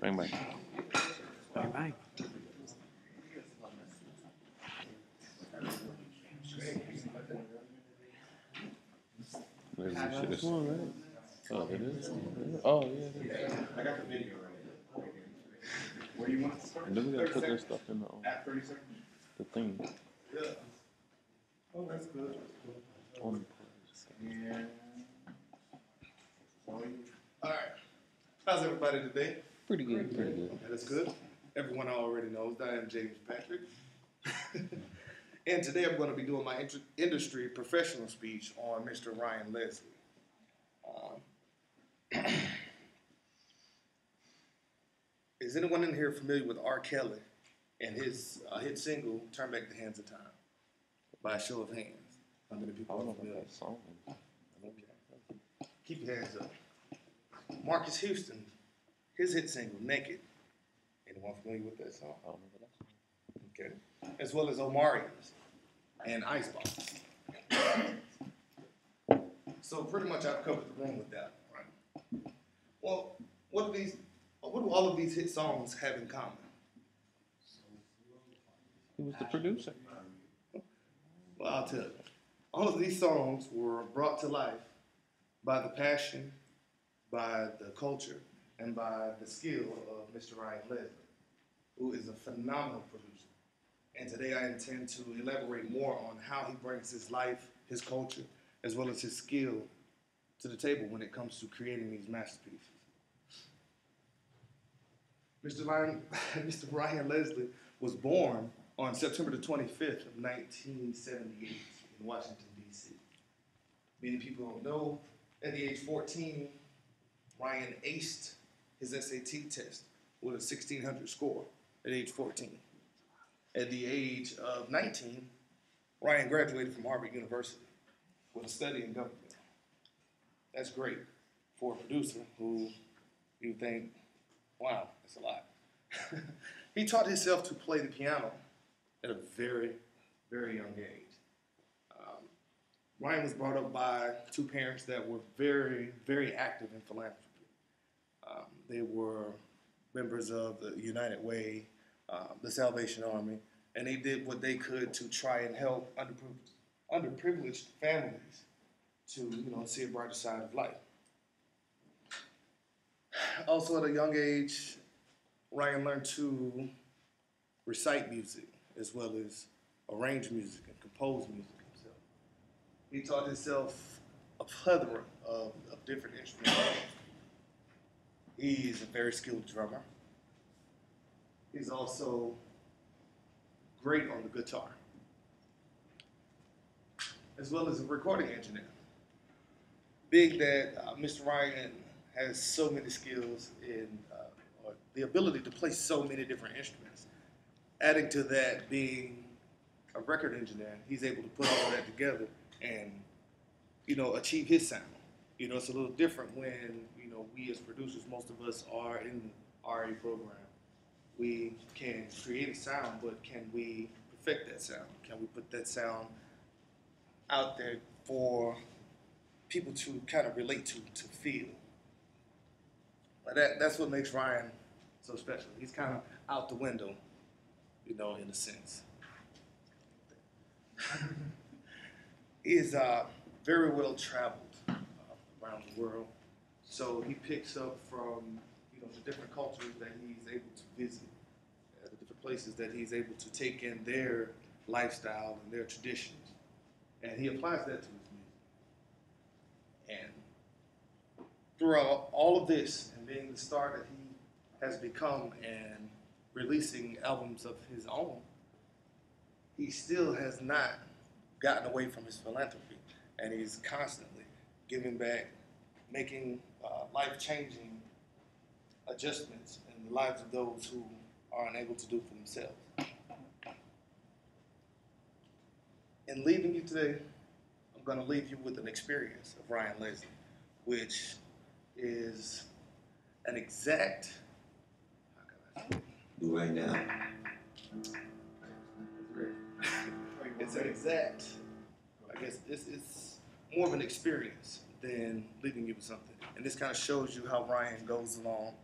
Bang bang. Bang, bang. Where's this shit? This one, right? Oh, it is? Oh, yeah, it is. I got the video right. Where do you want to start? And then we gotta put this stuff in At 30 seconds? the thing. Yeah. Oh, that's good. On the Yeah. All right. How's everybody today? Pretty good, pretty good. That is good. Everyone already knows that I am James Patrick. And today I'm going to be doing my industry professional speech on Mr. Ryan Leslie. Is anyone in here familiar with R. Kelly and his hit single, Turn Back the Hands of Time? By a show of hands. How many I people don't know are about familiar? that song. Okay. Keep your hands up. Marcus Houston, his hit single, Naked. Anyone familiar with that song? I don't know that song. Okay. As well as Omarions and Icebox. So pretty much I've covered the room with that, right? Well, what do all of these hit songs have in common? He was the producer. Well, I'll tell you. All of these songs were brought to life by the passion, by the culture, and by the skill of Mr. Ryan Leslie, who is a phenomenal producer. And today I intend to elaborate more on how he brings his life, his culture, as well as his skill to the table when it comes to creating these masterpieces. Mr. Ryan Leslie was born on September the 25th of 1978 in Washington, D.C. Many people don't know, at the age 14, Ryan aced his SAT test with a 1600 score at age 14. At the age of 19, Ryan graduated from Harvard University with a study in government. That's great for a producer who you think, wow, that's a lot. He taught himself to play the piano at a very, very young age. Ryan was brought up by two parents that were very, very active in philanthropy. They were members of the United Way, the Salvation Army, and they did what they could to try and help underprivileged families to, see a brighter side of life. Also, at a young age, Ryan learned to recite music as well as arrange music and compose music himself. He taught himself a plethora of different instruments. He's a very skilled drummer. He's also great on the guitar, as well as a recording engineer. Big that Mr. Ryan has so many skills in or the ability to play so many different instruments. Adding to that, being a record engineer, he's able to put all that together and, achieve his sound. It's a little different when, we as producers, most of us are in the RA program. We can create a sound, but can we perfect that sound? Can we put that sound out there for people to kind of relate to feel? But that's what makes Ryan so special. He's kind of out the window, in a sense. He is very well traveled around the world. So he picks up from, the different cultures that he's able to visit, the different places that he's able to take in their lifestyle and their traditions. And he applies that to his music. And throughout all of this and being the star that he has become and releasing albums of his own, he still has not gotten away from his philanthropy. And he's constantly giving back, making life-changing adjustments in the lives of those who are unable to do for themselves. In leaving you today, I'm going to leave you with an experience of Ryan Leslie, which is an exact, Do right now. it's an exact, I guess this is more of an experience than leaving you with something. And this kind of shows you how Ryan goes along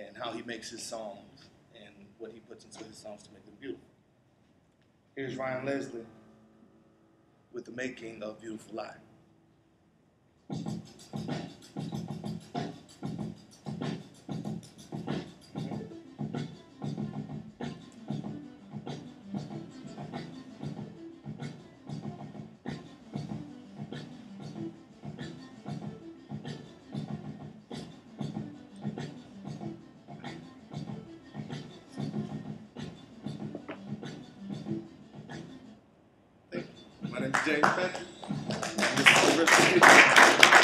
and how he makes his songs and what he puts into his songs to make them beautiful. Here's Ryan Leslie with the making of Beautiful Life. Thank you. My name is James Patrick. And this is the Rip City.